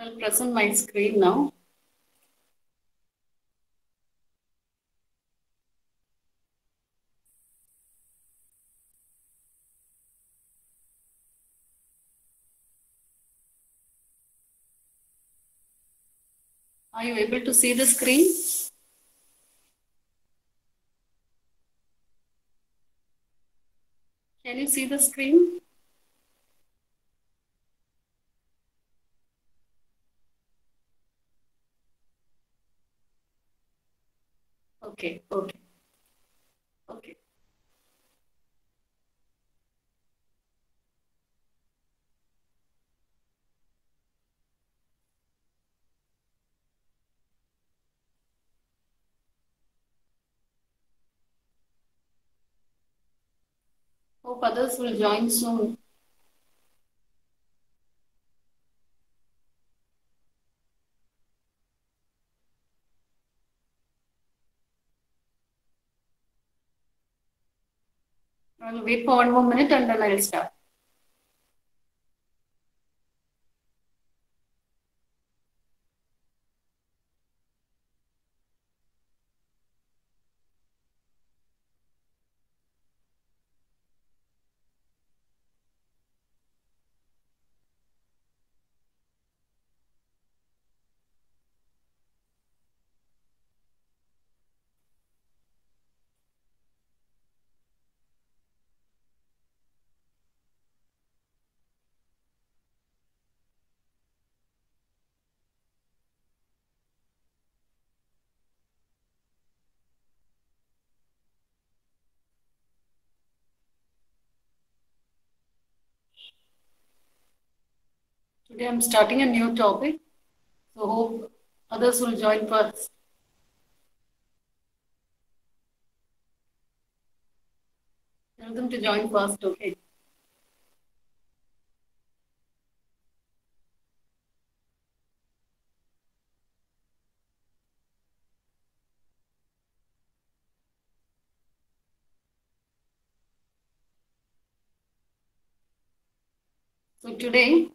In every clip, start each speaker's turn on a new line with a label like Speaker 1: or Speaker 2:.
Speaker 1: I'll present my screen now. Are you able to see the screen? Can you see the screen? Okay, okay, okay. Hope others will join soon. I'll wait for 1 more minute and then I'll start. Today I'm starting a new topic, so hope others will join first. Tell them to join first, okay? So today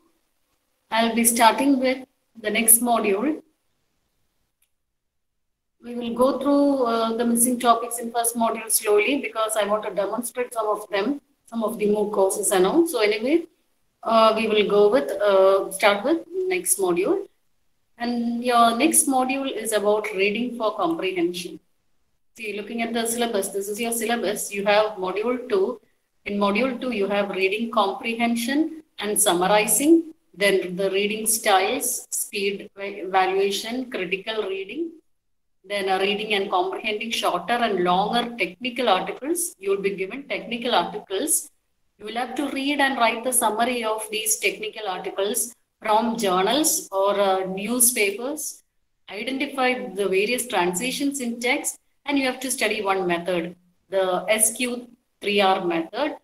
Speaker 1: I'll be starting with the next module. We will go through the missing topics in first module slowly because I want to demonstrate some of them, some of the more courses and all. So anyway, we will go with, start with next module. And your next module is about reading for comprehension. See, looking at the syllabus, this is your syllabus. You have module 2. In module 2, you have reading comprehension and summarizing, then the reading styles, speed evaluation, critical reading, then reading and comprehending shorter and longer technical articles. You will be given technical articles. You will have to read and write the summary of these technical articles from journals or newspapers. Identify the various transitions in text, and you have to study one method, the SQ3R method.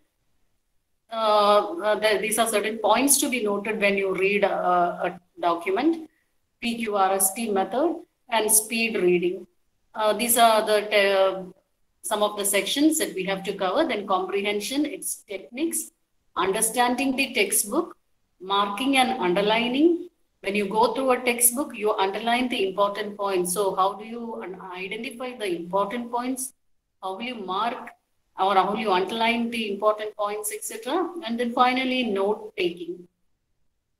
Speaker 1: These are certain points to be noted when you read a document. PQRST method and speed reading. These are the some of the sections that we have to cover. Then comprehension, its techniques, understanding the textbook, marking and underlining. When you go through a textbook, you underline the important points. So how do you identify the important points? How will you mark or how will you underline the important points, etc.? And then finally, note taking.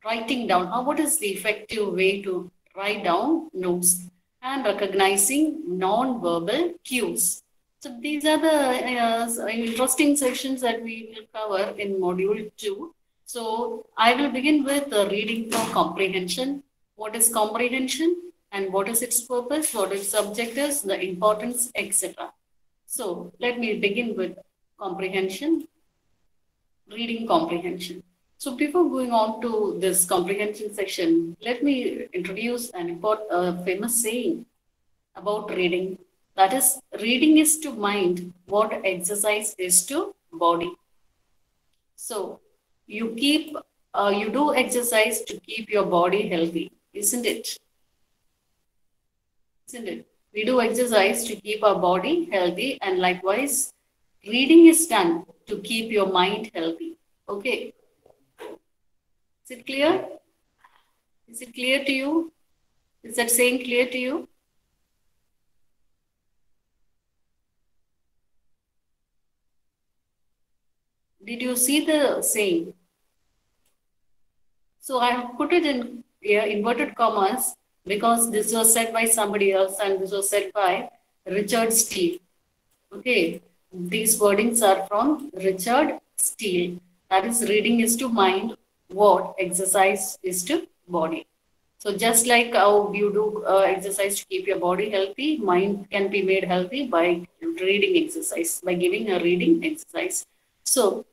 Speaker 1: Writing down. What is the effective way to write down notes and recognizing non-verbal cues? So these are the interesting sections that we will cover in module 2. So I will begin with the reading for comprehension. What is comprehension and what is its purpose? What its objectives, the importance, etc. So let me begin with comprehension, reading comprehension. So before going on to this comprehension section, let me introduce an important famous saying about reading. That is, reading is to mind what exercise is to body. So you do exercise to keep your body healthy, isn't it? Isn't it? We do exercise to keep our body healthy, and likewise, reading is done to keep your mind healthy. Okay. Is it clear? Is it clear to you? Is that saying clear to you? Did you see the saying? So I have put it in inverted commas because this was said by somebody else and this was said by Richard Steele. Okay, these wordings are from Richard Steele. That is, reading is to mind what exercise is to body. So just like how you do exercise to keep your body healthy, mind can be made healthy by reading exercise, by giving a reading exercise. So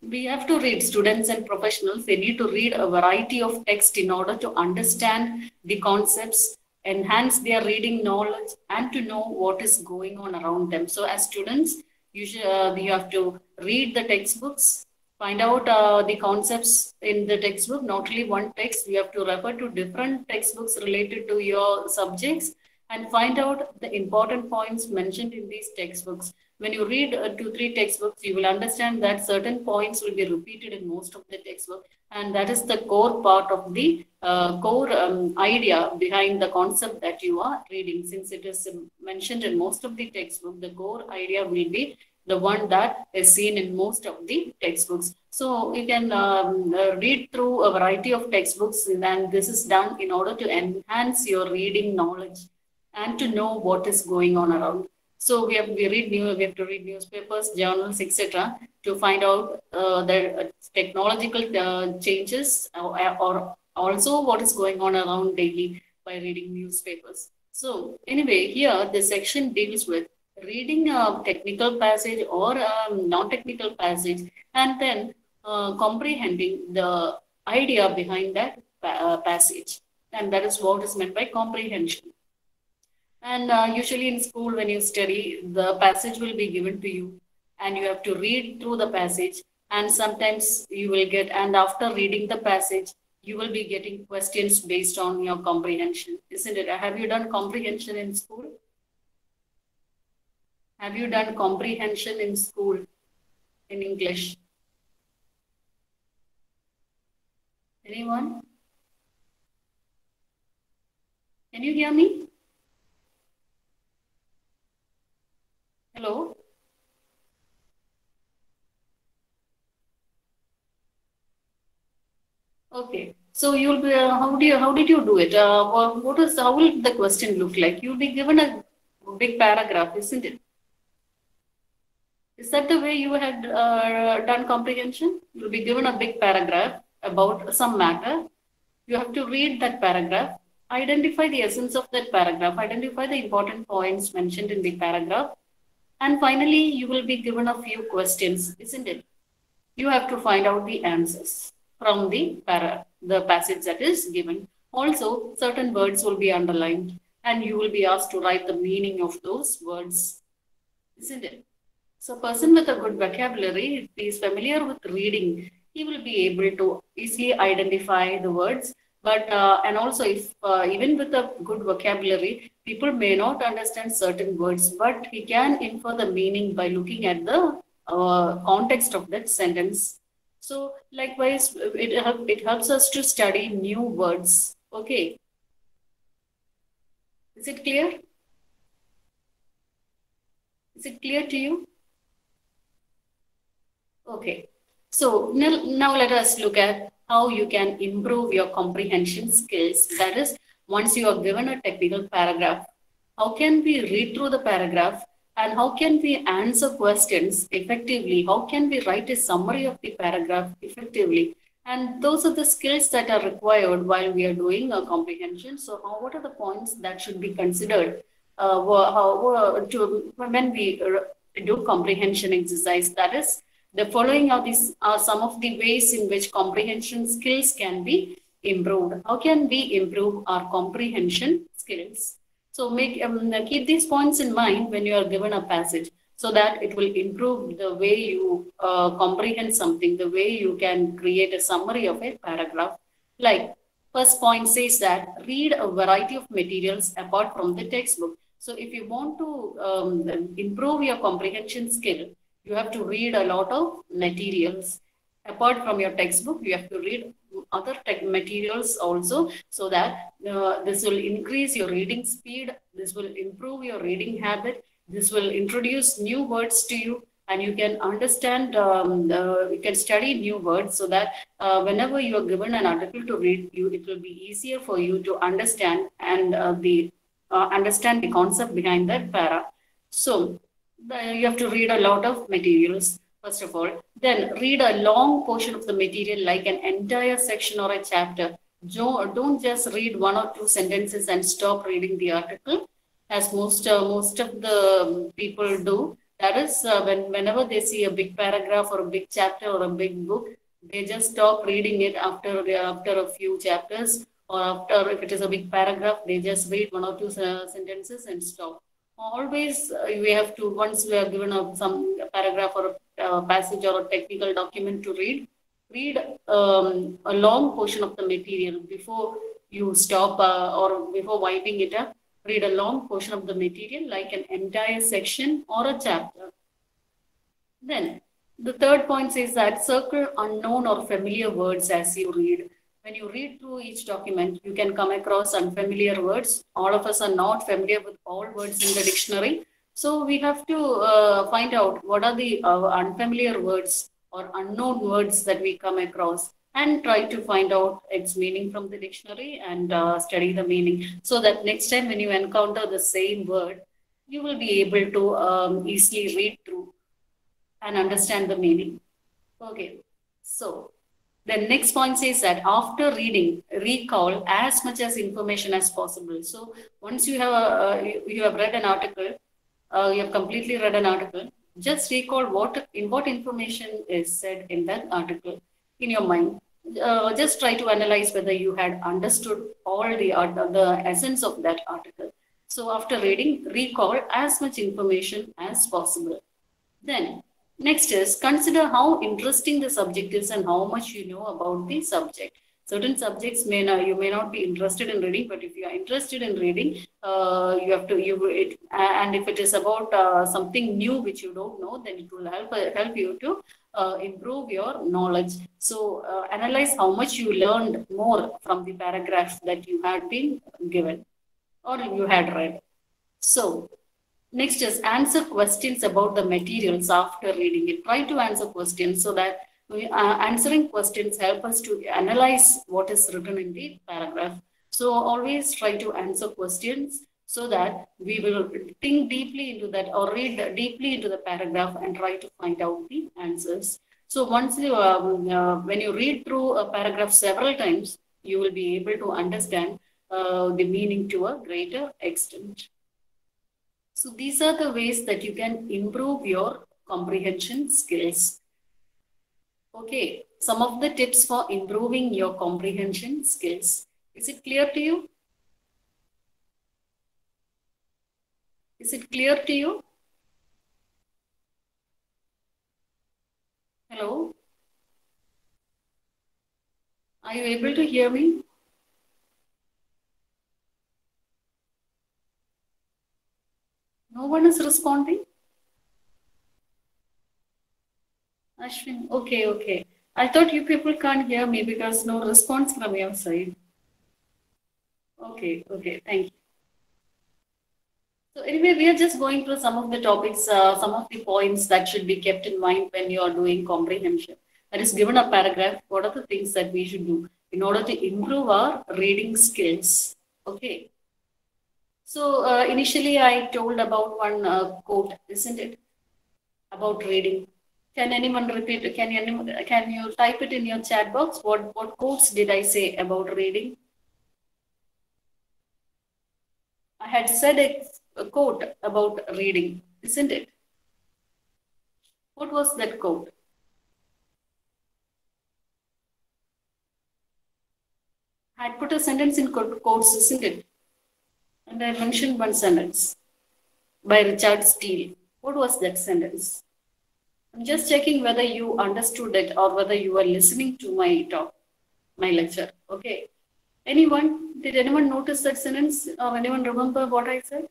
Speaker 1: we have to read, students and professionals, they need to read a variety of text in order to understand the concepts, enhance their reading knowledge, and to know what is going on around them. So as students, you have to read the textbooks, find out the concepts in the textbook, not only one text, you have to refer to different textbooks related to your subjects and find out the important points mentioned in these textbooks. When you read 2, 3 textbooks, you will understand that certain points will be repeated in most of the textbook. And that is the core part of the core idea behind the concept that you are reading. Since it is mentioned in most of the textbook, the core idea will be the one that is seen in most of the textbooks. So you can read through a variety of textbooks, and this is done in order to enhance your reading knowledge and to know what is going on around. So we have to read newspapers, journals, etc., to find out the technological changes or also what is going on around daily by reading newspapers. So anyway, here the section deals with reading a technical passage or a non-technical passage, and then comprehending the idea behind that passage. And that is what is meant by comprehension. And usually in school, when you study, the passage will be given to you and you have to read through the passage. And sometimes you will get, and after reading the passage, you will be getting questions based on your comprehension, isn't it? Have you done comprehension in school? Have you done comprehension in school in English? Anyone? Can you hear me? Hello? Okay. So you'll be, how did you do it? How will the question look like? You'll be given a big paragraph, isn't it? Is that the way you had done comprehension? You'll be given a big paragraph about some matter. You have to read that paragraph, identify the essence of that paragraph, identify the important points mentioned in the paragraph, and finally, you will be given a few questions, isn't it? You have to find out the answers from the passage that is given. Also, certain words will be underlined, and you will be asked to write the meaning of those words, isn't it? So a person with a good vocabulary, if he is familiar with reading, he will be able to easily identify the words. But and also, if even with a good vocabulary, people may not understand certain words, but he can infer the meaning by looking at the context of that sentence. So likewise, it helps us to study new words. Okay. Is it clear? Is it clear to you? Okay. So now let us look at how you can improve your comprehension skills. That is, once you are given a technical paragraph, how can we read through the paragraph and how can we answer questions effectively? How can we write a summary of the paragraph effectively? And those are the skills that are required while we are doing a comprehension. So what are the points that should be considered when we do comprehension exercise? That is, the following are some of the ways in which comprehension skills can be improved. How can we improve our comprehension skills? So keep these points in mind when you are given a passage, so that it will improve the way you comprehend something, the way you can create a summary of a paragraph. Like, first point says that read a variety of materials apart from the textbook. So if you want to improve your comprehension skill, you have to read a lot of materials. Apart from your textbook, you have to read other tech materials also, so that this will increase your reading speed, this will improve your reading habit, this will introduce new words to you, and you can understand, you can study new words, so that whenever you are given an article to read, it will be easier for you to understand and understand the concept behind that para. So you have to read a lot of materials, first of all. Then read a long portion of the material, like an entire section or a chapter. Don't just read one or two sentences and stop reading the article, as most of the people do. That is, whenever they see a big paragraph or a big chapter or a big book, they just stop reading it after a few chapters, or after, if it is a big paragraph, they just read one or two sentences and stop. Always we have to, once we are given some paragraph or a passage or a technical document to read a long portion of the material before you stop, or before winding it up. Read a long portion of the material, like an entire section or a chapter. Then the third point says that circle unknown or familiar words as you read. When you read through each document, you can come across unfamiliar words. All of us are not familiar with all words in the dictionary. So we have to find out what are the unfamiliar words or unknown words that we come across, and try to find out its meaning from the dictionary, and study the meaning, so that next time when you encounter the same word, you will be able to easily read through and understand the meaning. Okay, so the next point says that after reading, recall as much as information as possible. So once you have you have read an article, you have completely read an article, just recall what information is said in that article in your mind. Just try to analyze whether you had understood all the essence of that article. So after reading, recall as much information as possible. Then next is consider how interesting the subject is and how much you know about the subject. Certain subjects you may not be interested in reading, but if you are interested in reading, you have to and if it is about something new which you don't know, then it will help you to improve your knowledge. So analyze how much you learned more from the paragraph that you had been given or you had read. So next is answer questions about the materials after reading it. Try to answer questions, so that answering questions help us to analyze what is written in the paragraph. So always try to answer questions, so that we will think deeply into that, or read deeply into the paragraph and try to find out the answers. So once you, when you read through a paragraph several times, you will be able to understand the meaning to a greater extent. So these are the ways that you can improve your comprehension skills. Okay, some of the tips for improving your comprehension skills. Is it clear to you? Is it clear to you? Hello? Are you able to hear me? No one is responding? Ashwin, okay. I thought you people can't hear me because no response from your side. Okay, thank you. So anyway, we are just going through some of the topics, some of the points that should be kept in mind when you are doing comprehension. That is, given a paragraph, what are the things that we should do in order to improve our reading skills? Okay. So initially I told about one quote, isn't it? About reading. Can anyone repeat? Can you type it in your chat box? What quotes did I say about reading? I had said a quote about reading, isn't it? What was that quote? I had put a sentence in quotes, isn't it? And I mentioned one sentence by Richard Steele. What was that sentence? I'm just checking whether you understood it or whether you were listening to my talk, my lecture. Okay. Anyone? Did anyone notice that sentence, or anyone remember what I said?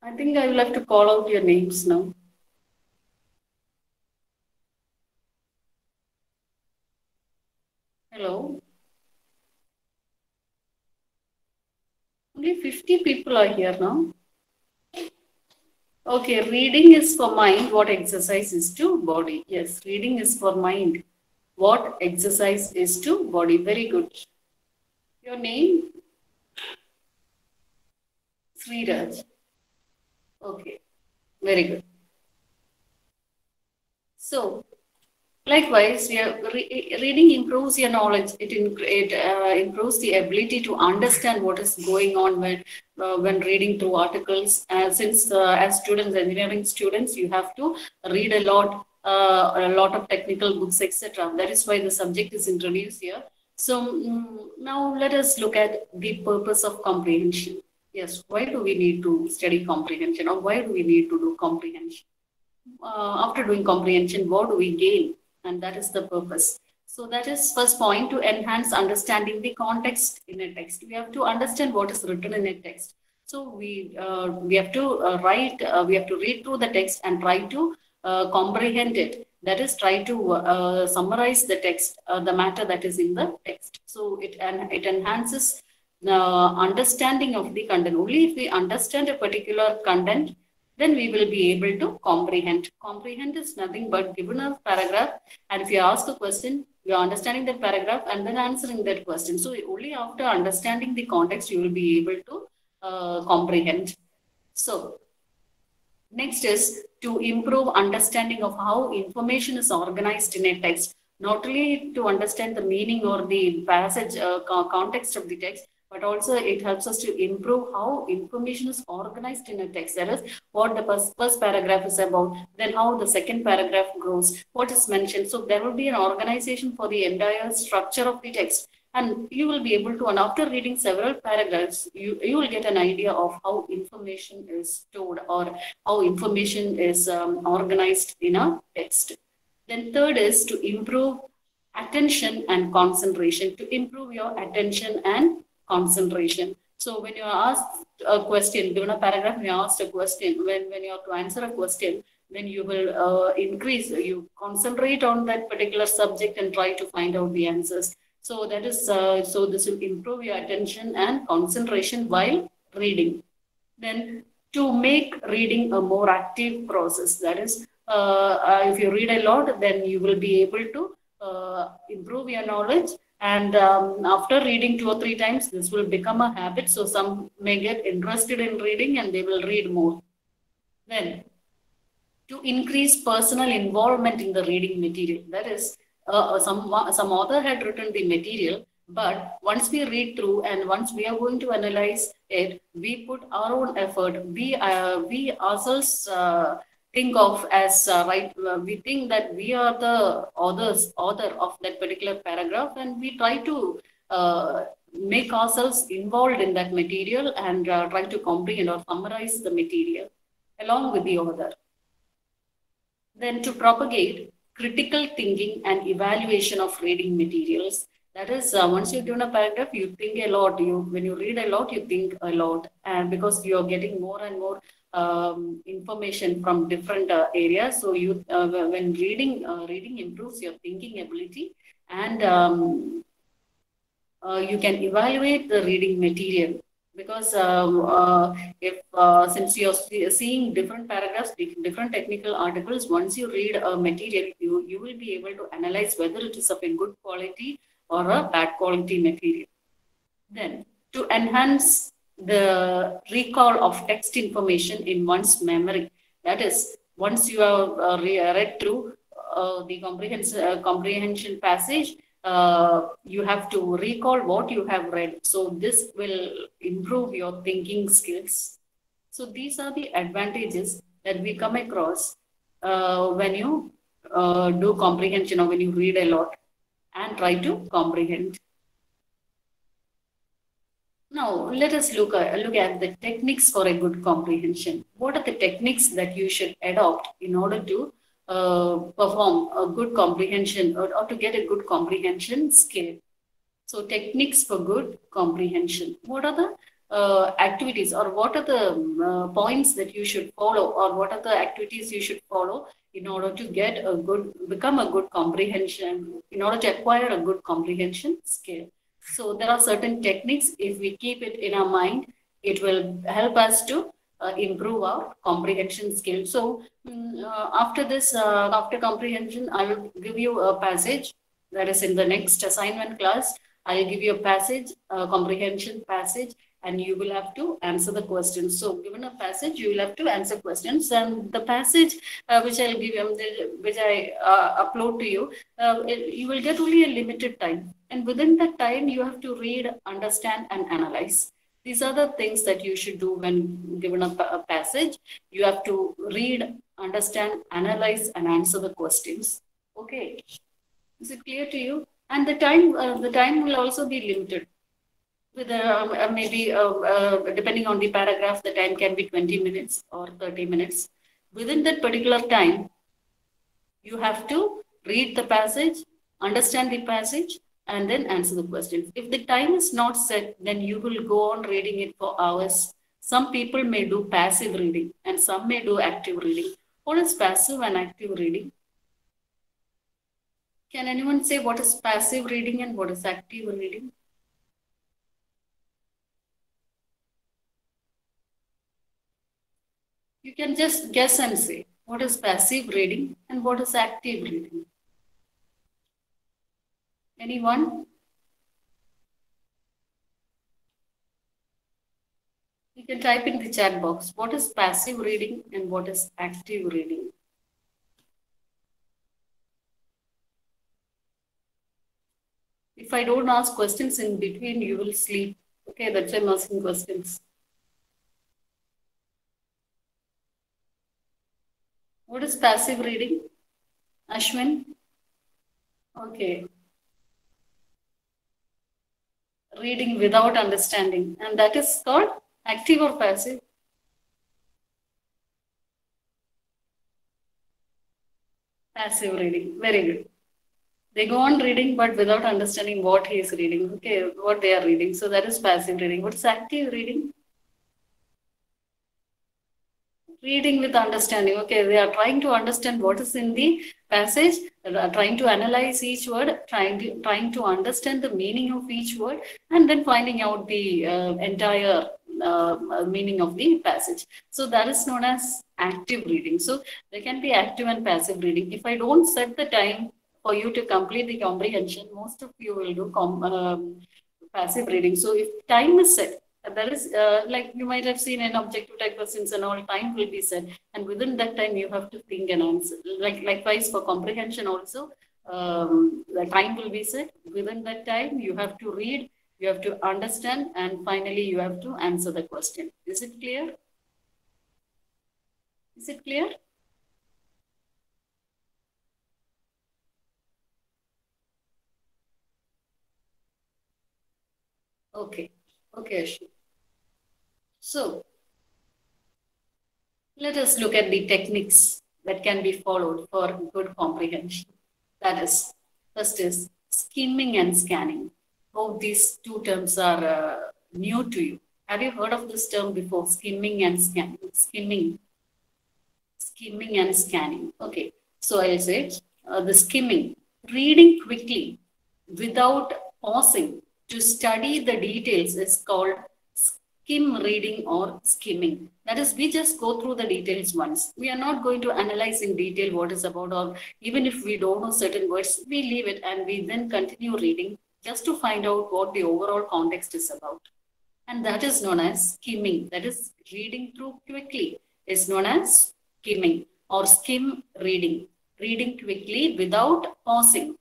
Speaker 1: I think I will have to call out your names now. Hello. Only 50 people are here now. Okay, reading is for mind, what exercise is to body. Yes, reading is for mind, what exercise is to body. Very good. Your name? Sriraj. Okay, very good. So, likewise, reading improves your knowledge. It improves the ability to understand what is going on when reading through articles. Since as students, engineering students, you have to read a lot of technical books, etc. That is why the subject is introduced here. So now let us look at the purpose of comprehension. Yes, why do we need to study comprehension, or why do we need to do comprehension? After doing comprehension, what do we gain? And that is the purpose. So that is first point, to enhance understanding the context in a text. We have to understand what is written in a text. So we have to we have to read through the text and try to comprehend it. That is, try to summarize the text, the matter that is in the text. So it enhances understanding of the content. Only if we understand a particular content, then we will be able to comprehend. Comprehend is nothing but given a paragraph, and if you ask a question, you are understanding that paragraph and then answering that question. So only after understanding the context, you will be able to comprehend. So next is to improve understanding of how information is organized in a text, not only to understand the meaning or the passage context of the text, but also it helps us to improve how information is organized in a text. That is, what the first paragraph is about, then how the second paragraph goes, what is mentioned. So there will be an organization for the entire structure of the text. And you will be able to, and after reading several paragraphs, you will get an idea of how information is stored, or how information is organized in a text. Then third is to improve attention and concentration, to improve your attention and concentration. So when you are asked a question, given a paragraph, when you are asked a question, when you have to answer a question, then you will you concentrate on that particular subject and try to find out the answers. So that is, so this will improve your attention and concentration while reading. Then to make reading a more active process, that is, if you read a lot, then you will be able to improve your knowledge. And after reading 2 or 3 times, this will become a habit. So some may get interested in reading and they will read more. Then to increase personal involvement in the reading material. That is, some author had written the material, but once we read through and once we are going to analyze it, we put our own effort. We ourselves think of as we think that we are the author of that particular paragraph, and we try to make ourselves involved in that material and try to comprehend or summarize the material along with the author. Then to propagate critical thinking and evaluation of reading materials. That is, once you've done a paragraph, you think a lot. When you read a lot, you think a lot, and because you are getting more and more information from different areas. So when reading improves your thinking ability, and you can evaluate the reading material. Because since you're seeing different paragraphs, different technical articles, once you read a material, you will be able to analyze whether it is of a good quality or a bad quality material. Then, to enhance the recall of text information in one's memory, that is, once you have read through the comprehension passage, you have to recall what you have read. So this will improve your thinking skills. So these are the advantages that we come across when you do comprehension, or when you read a lot and try to comprehend. Now, let us look at the techniques for a good comprehension. What are the techniques that you should adopt in order to perform a good comprehension, or to get a good comprehension skill? So techniques for good comprehension. What are the activities, or what are the points that you should follow, or what are the activities you should follow in order to become a good comprehension, in order to acquire a good comprehension skill. So there are certain techniques. If we keep it in our mind, it will help us to improve our comprehension skill. So after this, after comprehension, I will give you a passage that is in the next assignment class. I'll give you a passage, a comprehension passage, and you will have to answer the questions. So given a passage, you will have to answer questions, and the passage which I'll give you, which I upload to you, you will get only a limited time. And within that time, you have to read, understand, and analyze. These are the things that you should do when given a passage. You have to read, understand, analyze, and answer the questions. Okay. Is it clear to you? And the time will also be limited. With maybe depending on the paragraph, the time can be 20 minutes or 30 minutes. Within that particular time, you have to read the passage, understand the passage, and then answer the questions. If the time is not set, then you will go on reading it for hours. Some people may do passive reading and some may do active reading. What is passive and active reading? Can anyone say what is passive reading and what is active reading? You can just guess and say what is passive reading and what is active reading. Anyone? You can type in the chat box. What is passive reading and what is active reading? If I don't ask questions in between, you will sleep. Okay, that's why I'm asking questions. What is passive reading? Ashwin? Okay. Reading without understanding. And that is called active or passive? Passive reading. Very good. They go on reading, but without understanding what he is reading. Okay, what they are reading. So that is passive reading. What is active reading? Reading with understanding. Okay, they are trying to understand what is in the passage, trying to analyze each word, trying to understand the meaning of each word, and then finding out the entire meaning of the passage. So that is known as active reading. So there can be active and passive reading. If I don't set the time for you to complete the comprehension, most of you will do passive reading. So if time is set, that is like you might have seen in objective type questions and all, time will be set, and within that time you have to think and answer. Likewise for comprehension also, the time will be set. Within that time you have to read, you have to understand, and finally you have to answer the question. Is it clear? Is it clear? Okay. Okay, Ashwin. So let us look at the techniques that can be followed for good comprehension. That is, first is skimming and scanning. Both these two terms are new to you. Have you heard of this term before? Skimming and scanning. Skimming and scanning. Okay, so I'll say the skimming, reading quickly without pausing to study the details, is called skim reading or skimming. That is, we just go through the details once. We are not going to analyze in detail what is about, or even if we don't know certain words, we leave it and we then continue reading just to find out what the overall context is about. And that is known as skimming. That is, reading through quickly is known as skimming or skim reading. Reading quickly without pausing.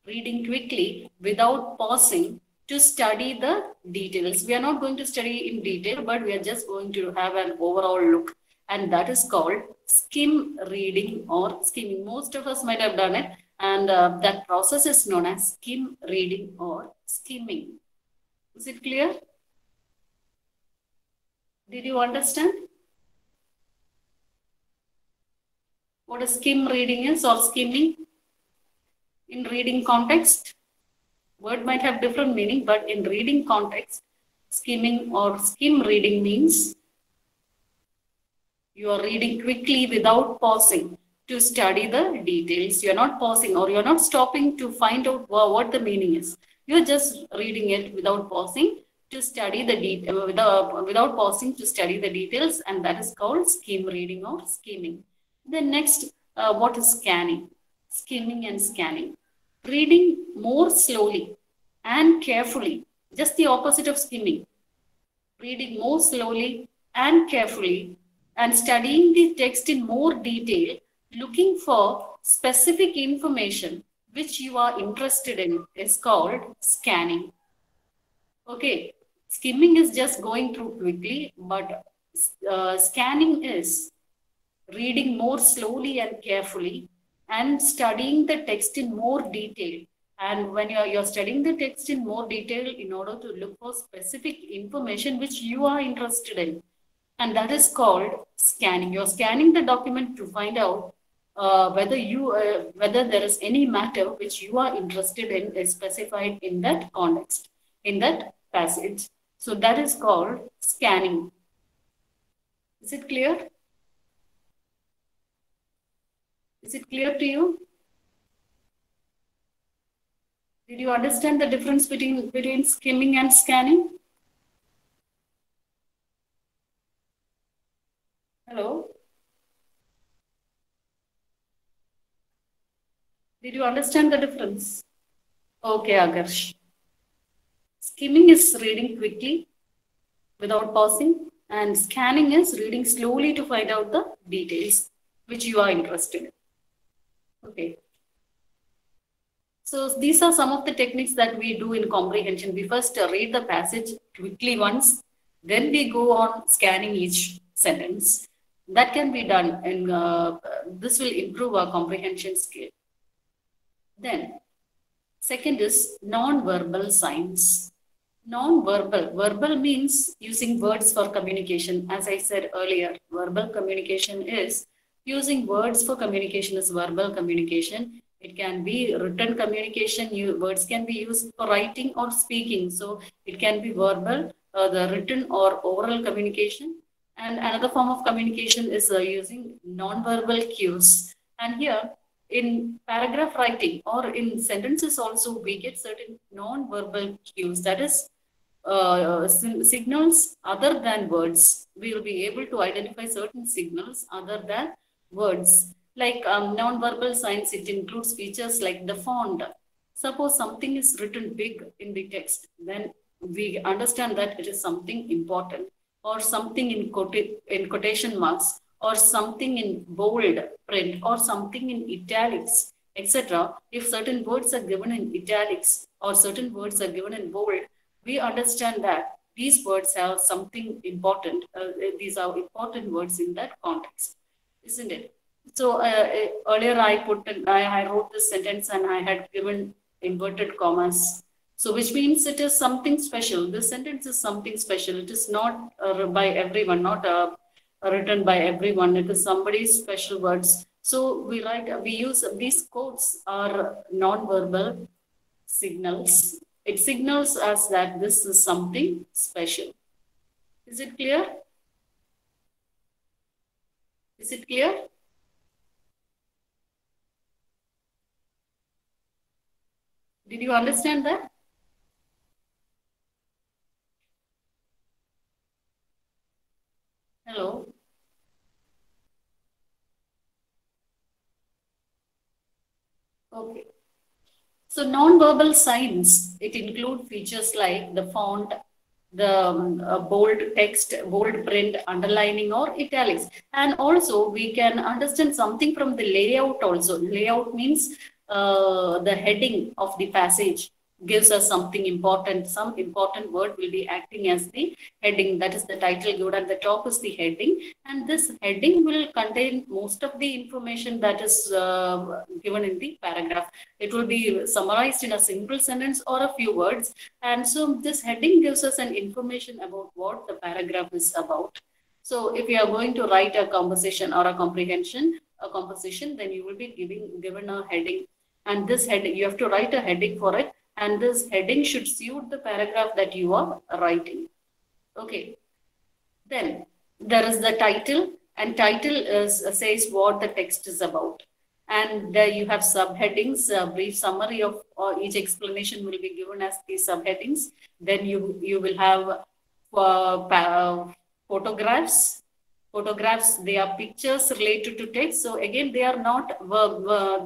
Speaker 1: Reading quickly without pausing to study the details. We are not going to study in detail, but we are just going to have an overall look. And that is called skim reading or skimming. Most of us might have done it. And that process is known as skim reading or skimming. Is it clear? Did you understand what a skim reading is or skimming? In reading context, word might have different meaning, but in reading context, Skimming or skim reading means you are reading quickly without pausing to study the details. You're not pausing or you're not stopping to find out what the meaning is. You're just reading it without pausing to study the detail, without pausing to study the details, and that is called skim reading or skimming. Then next, what is scanning? Skimming and scanning. Reading more slowly and carefully, just the opposite of skimming. Reading more slowly and carefully and studying the text in more detail, looking for specific information which you are interested in is called scanning. Okay, skimming is just going through quickly, but scanning is reading more slowly and carefully and studying the text in more detail. And when you're studying the text in more detail in order to look for specific information which you are interested in, and that is called scanning. You're scanning the document to find out whether there is any matter which you are interested in is specified in that context, in that passage. So that is called scanning. Is it clear? Is it clear to you? Did you understand the difference between skimming and scanning? Hello? Did you understand the difference? Okay, Agarsh. Skimming is reading quickly without pausing, and scanning is reading slowly to find out the details which you are interested in. Okay. So these are some of the techniques that we do in comprehension. We first read the passage quickly once, then we go on scanning each sentence. That can be done, and this will improve our comprehension skill. Then, second is non-verbal signs. Non-verbal. Verbal means using words for communication. As I said earlier, verbal communication is using words for communication is verbal communication. It can be written communication. Words can be used for writing or speaking. So it can be verbal, the written or oral communication. And another form of communication is using non-verbal cues. And here, in paragraph writing or in sentences also, we get certain non-verbal cues. That is, signals other than words. We will be able to identify certain signals other than words. Like non-verbal signs, it includes features like the font. Suppose something is written big in the text, then we understand that it is something important, or something in quotation marks, or something in bold print, or something in italics, etc. If certain words are given in italics or certain words are given in bold, we understand that these words have something important. These are important words in that context, isn't it? So earlier I wrote this sentence and I had given inverted commas. So which means it is something special. This sentence is something special. It is not by everyone, not written by everyone. It is somebody's special words. So we use these quotes are non-verbal signals. It signals us that this is something special. Is it clear? Is it clear? Did you understand that? Hello? Okay. So non-verbal signs, it include features like the font, the bold text, bold print, underlining or italics. And also we can understand something from the layout also. Layout means the heading of the passage gives us something important. Some important word will be acting as the heading. That is the title given at the top is the heading. And this heading will contain most of the information that is given in the paragraph. It will be summarized in a single sentence or a few words. And so this heading gives us an information about what the paragraph is about. So if you are going to write a composition or a composition, then you will be given a heading. And this heading, you have to write a heading for it. And this heading should suit the paragraph that you are writing. Okay. Then there is the title, and title is says what the text is about. And you have subheadings, a brief summary of each explanation will be given as the subheadings. Then you will have photographs. Photographs, they are pictures related to text. So again, they are not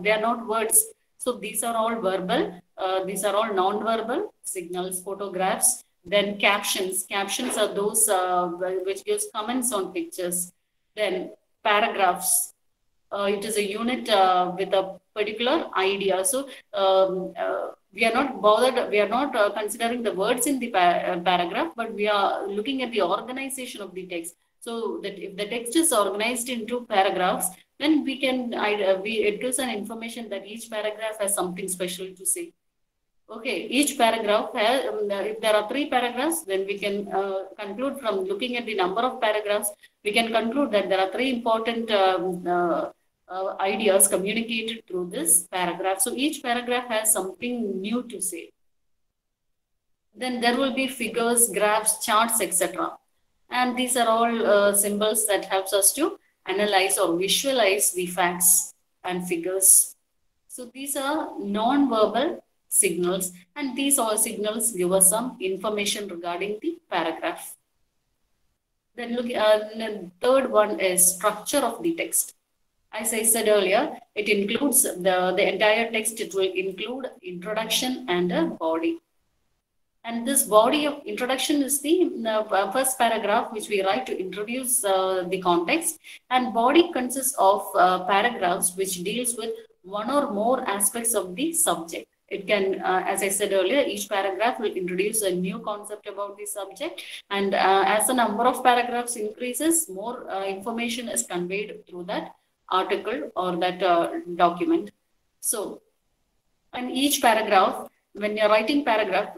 Speaker 1: they are not words. So these are all verbal. These are all non-verbal signals. Photographs. Then captions. Captions are those which gives comments on pictures. Then paragraphs. It is a unit with a particular idea. So we are not bothered, we are not considering the words in the paragraph, but we are looking at the organization of the text. So that if the text is organized into paragraphs, then we can, it gives an information that each paragraph has something special to say. Okay, each paragraph has, if there are 3 paragraphs, then we can conclude from looking at the number of paragraphs, we can conclude that there are 3 important ideas communicated through this paragraph. So each paragraph has something new to say. Then there will be figures, graphs, charts, etc. And these are all symbols that helps us to analyze or visualize the facts and figures. So these are non-verbal signals, and these all signals give us some information regarding the paragraph. Then look, the third one is structure of the text. As I said earlier, it includes the entire text. It will include introduction and a body. And this body of introduction is the first paragraph which we write to introduce the context. And body consists of paragraphs which deals with one or more aspects of the subject. It can, as I said earlier, each paragraph will introduce a new concept about the subject. And as the number of paragraphs increases, more information is conveyed through that article or that document. So, and each paragraph, when you're writing paragraph,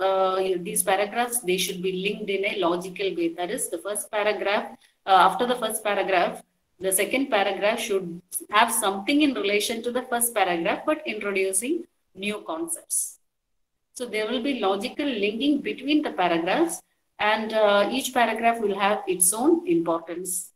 Speaker 1: these paragraphs, they should be linked in a logical way. That is, the first paragraph, after the first paragraph, the second paragraph should have something in relation to the first paragraph, but introducing new concepts. So there will be logical linking between the paragraphs, and each paragraph will have its own importance.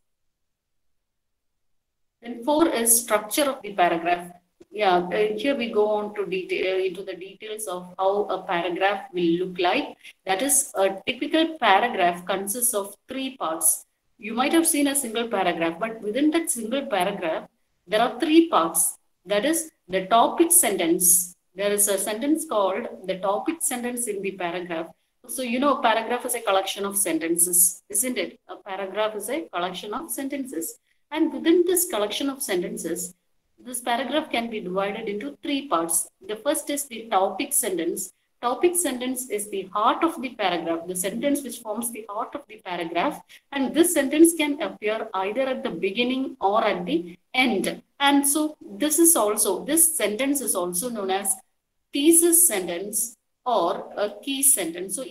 Speaker 1: Then 4 is structure of the paragraph. Yeah, here we go on to into the details of how a paragraph will look like. That is, a typical paragraph consists of 3 parts. You might have seen a single paragraph, but within that single paragraph, there are 3 parts. That is, the topic sentence. There is a sentence called the topic sentence in the paragraph. So, you know, a paragraph is a collection of sentences, isn't it? A paragraph is a collection of sentences. And within this collection of sentences, this paragraph can be divided into 3 parts. The first is the topic sentence. Topic sentence is the heart of the paragraph, the sentence which forms the heart of the paragraph. And this sentence can appear either at the beginning or at the end. And so this sentence is also known as thesis sentence or a key sentence. So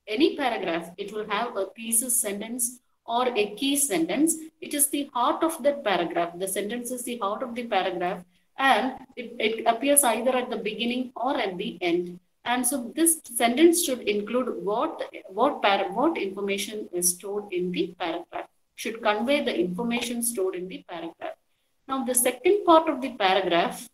Speaker 1: any paragraph, it will have a thesis sentence or a key sentence. It is the heart of that paragraph. The sentence is the heart of the paragraph, and it appears either at the beginning or at the end. And so this sentence should include what information is stored in the paragraph, should convey the information stored in the paragraph. Now, the second part of the paragraph,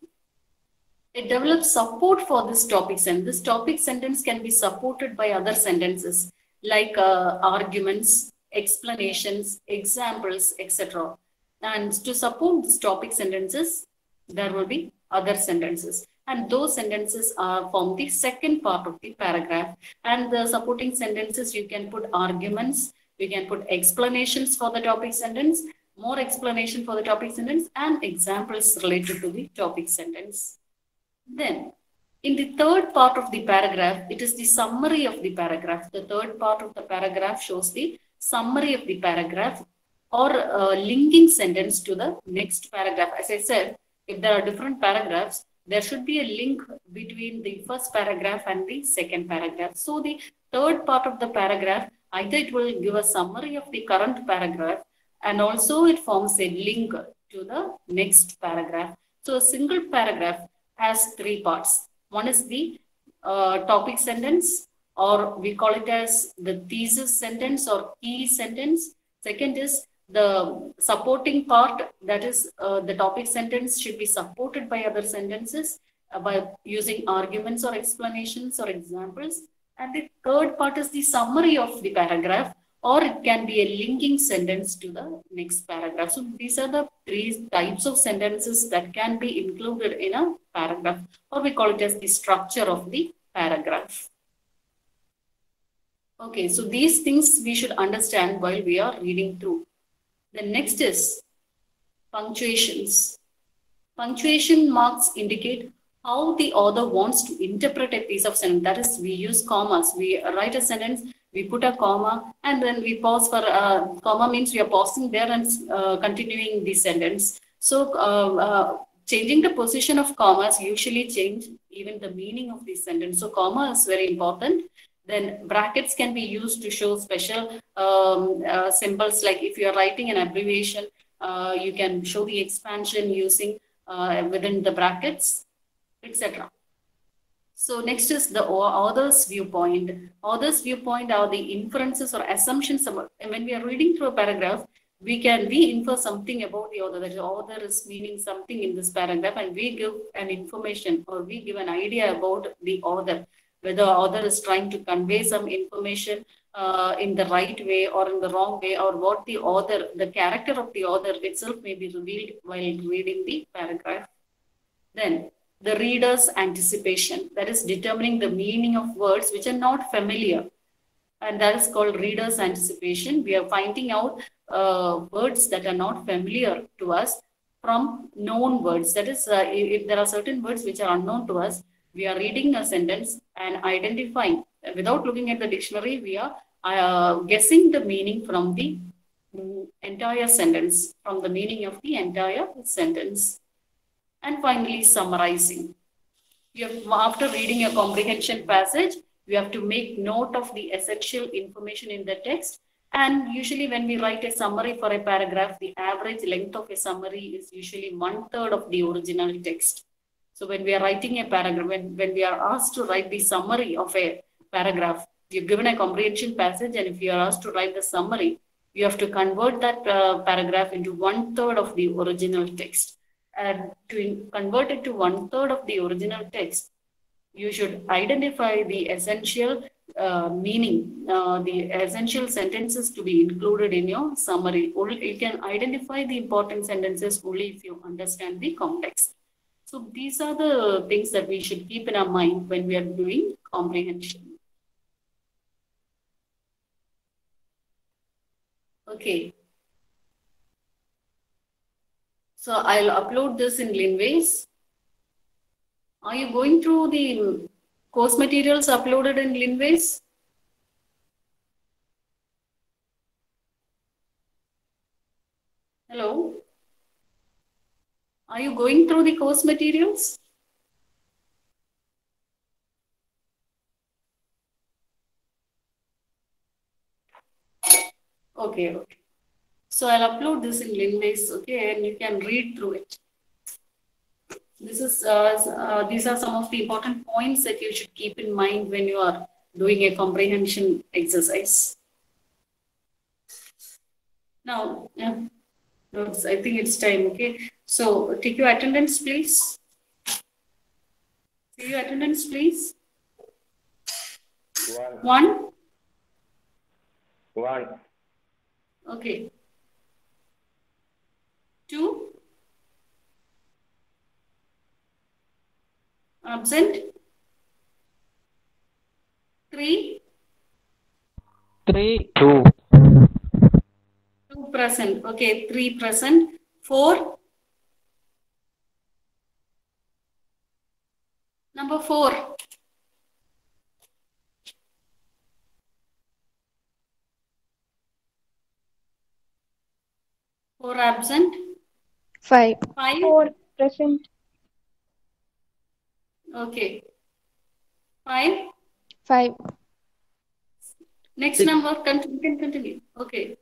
Speaker 1: it develops support for this topic sentence. This topic sentence can be supported by other sentences like arguments, explanations, examples, etc. And to support these topic sentences, there will be other sentences. And those sentences are from the second part of the paragraph. And the supporting sentences, you can put arguments, you can put explanations for the topic sentence, more explanation for the topic sentence, and examples related to the topic sentence. Then, in the third part of the paragraph, it is the summary of the paragraph. The third part of the paragraph shows the summary of the paragraph or linking sentence to the next paragraph. As I said, if there are different paragraphs, there should be a link between the first paragraph and the second paragraph. So the third part of the paragraph, either it will give a summary of the current paragraph, and also it forms a link to the next paragraph. So a single paragraph has 3 parts. One is the topic sentence, or we call it as the thesis sentence or key sentence. Second is the supporting part, that is the topic sentence should be supported by other sentences by using arguments or explanations or examples. And the third part is the summary of the paragraph, or it can be a linking sentence to the next paragraph. So these are the three types of sentences that can be included in a paragraph, or we call it as the structure of the paragraph. Okay, so these things we should understand while we are reading through. The next is punctuations. Punctuation marks indicate how the author wants to interpret a piece of sentence. That is, we use commas. We write a sentence, we put a comma, and then we pause for comma means we are pausing there and continuing the sentence. So changing the position of commas usually change even the meaning of the sentence. So comma is very important. Then brackets can be used to show special symbols, like if you are writing an abbreviation, you can show the expansion using within the brackets, etc. So next is the author's viewpoint. Author's viewpoint are the inferences or assumptions about, when we are reading through a paragraph, we infer something about the author, that the author is meaning something in this paragraph, and we give an information or we give an idea about the author, whether the author is trying to convey some information in the right way or in the wrong way, or what the author, the character of the author itself may be revealed while reading the paragraph. Then the reader's anticipation, that is determining the meaning of words which are not familiar, and that is called reader's anticipation. We are finding out words that are not familiar to us from known words. That is, if there are certain words which are unknown to us, we are reading a sentence and identifying, without looking at the dictionary, we are guessing the meaning from the entire sentence, from the meaning of the entire sentence. And finally, summarizing. After reading a comprehension passage, you have to make note of the essential information in the text. And usually when we write a summary for a paragraph, the average length of a summary is usually 1/3 of the original text. So when we are writing a paragraph, when we are asked to write the summary of a paragraph, you're given a comprehension passage, and if you are asked to write the summary, you have to convert that paragraph into 1/3 of the original text. And to convert it to 1/3 of the original text, you should identify the essential meaning, the essential sentences to be included in your summary. You can identify the important sentences only if you understand the context. So these are the things that we should keep in our mind when we are doing comprehension. Okay. So I'll upload this in Linways. Are you going through the course materials uploaded in Linways? Hello? Are you going through the course materials? Okay, okay. So I'll upload this in Linways, okay, and you can read through it. This is these are some of the important points that you should keep in mind when you are doing a comprehension exercise. Now, yeah, I think it's time, okay. So take your attendance, please. Take your attendance, please. One. Okay. 2. Absent. 3.
Speaker 2: 2.
Speaker 1: 2 present. Okay, 3 present. 4. Number 4. 4 absent.
Speaker 3: 5.
Speaker 4: 4 present.
Speaker 1: Okay. 5.
Speaker 3: 5.
Speaker 1: Next
Speaker 2: 6.
Speaker 1: number, you can continue. Okay.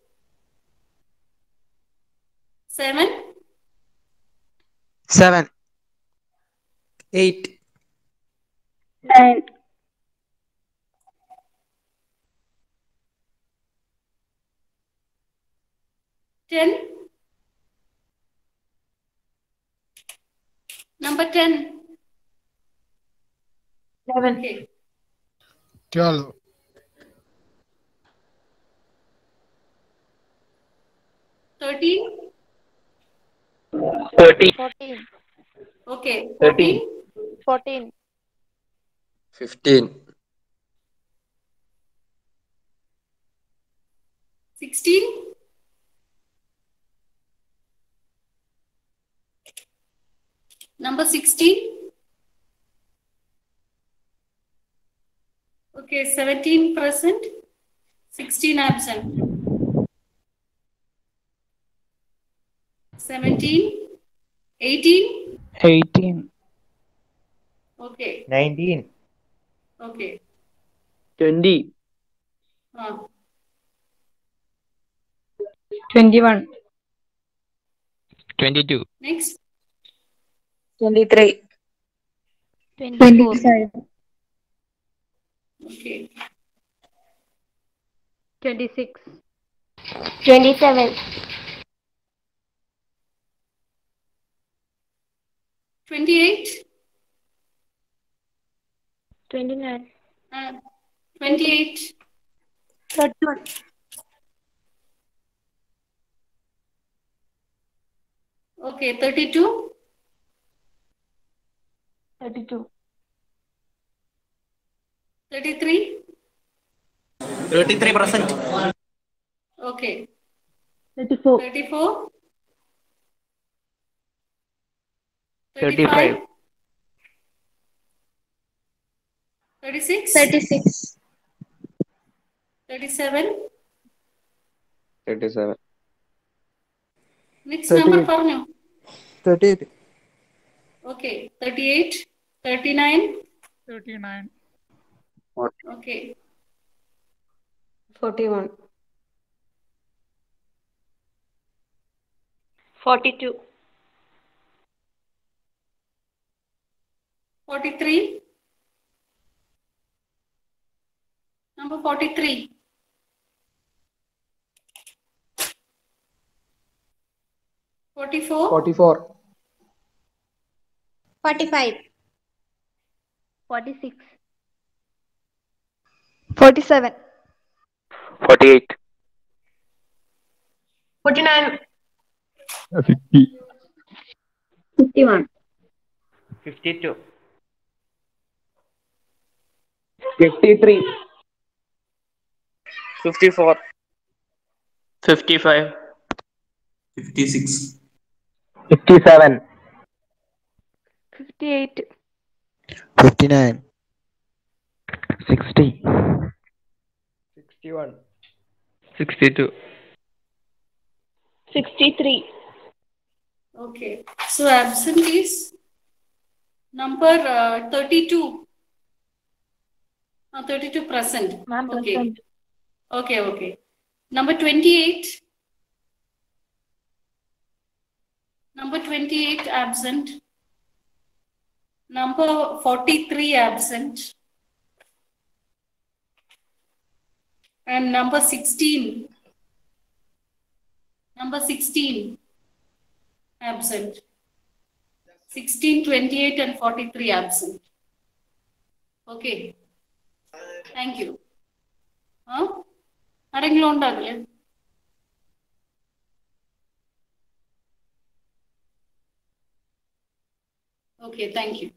Speaker 1: 7.
Speaker 2: 8.
Speaker 4: 9.
Speaker 1: 10. Number 10.
Speaker 4: 11.
Speaker 1: Okay.
Speaker 2: 12.
Speaker 1: 13.
Speaker 5: 30.
Speaker 3: 14.
Speaker 1: Okay.
Speaker 5: 13.
Speaker 1: 14.
Speaker 3: 14.
Speaker 5: 15.
Speaker 1: 16. Number 16. Okay, 17 present, 16 absent. 17, 18.
Speaker 6: 18.
Speaker 1: Okay,
Speaker 7: 19.
Speaker 1: okay.
Speaker 5: 20.
Speaker 4: 21.
Speaker 6: 22.
Speaker 1: Next,
Speaker 4: 23.
Speaker 3: 24.
Speaker 4: 25.
Speaker 1: okay.
Speaker 4: 26.
Speaker 3: 27.
Speaker 1: 28,
Speaker 3: 29.
Speaker 1: 28,
Speaker 3: 31.
Speaker 1: okay, 32,
Speaker 3: 32.
Speaker 1: 33,
Speaker 5: 33 present.
Speaker 1: okay,
Speaker 3: 34.
Speaker 1: 34,
Speaker 5: 35.
Speaker 1: 36,
Speaker 3: 36.
Speaker 1: 37.
Speaker 5: 37.
Speaker 1: Next
Speaker 2: 38.
Speaker 1: number പറഞ്ഞു.
Speaker 2: 38.
Speaker 1: Okay, 38, 39,
Speaker 6: 39.
Speaker 1: okay,
Speaker 3: 41. 42.
Speaker 1: 43. Number 43. 44.
Speaker 2: 44.
Speaker 3: 45. 46. 47.
Speaker 5: 48.
Speaker 4: 49.
Speaker 6: 50.
Speaker 4: 51.
Speaker 7: 52.
Speaker 5: 53. 54. 55.
Speaker 8: 56,
Speaker 5: 57.
Speaker 3: 58.
Speaker 2: 59.
Speaker 5: 60.
Speaker 7: 61.
Speaker 5: 62.
Speaker 3: 63.
Speaker 1: Okay. So absent is number 32. 32 present.
Speaker 3: Ma'am,
Speaker 1: Okay.
Speaker 3: present.
Speaker 1: Okay, okay. Number 28. Number 28 absent. Number 43 absent. And number 16. Number 16 absent. 16, 28 and 43 absent. Okay. Thank you. ആരെങ്കിലും ഉണ്ടാകില്ലേ? Okay, thank you.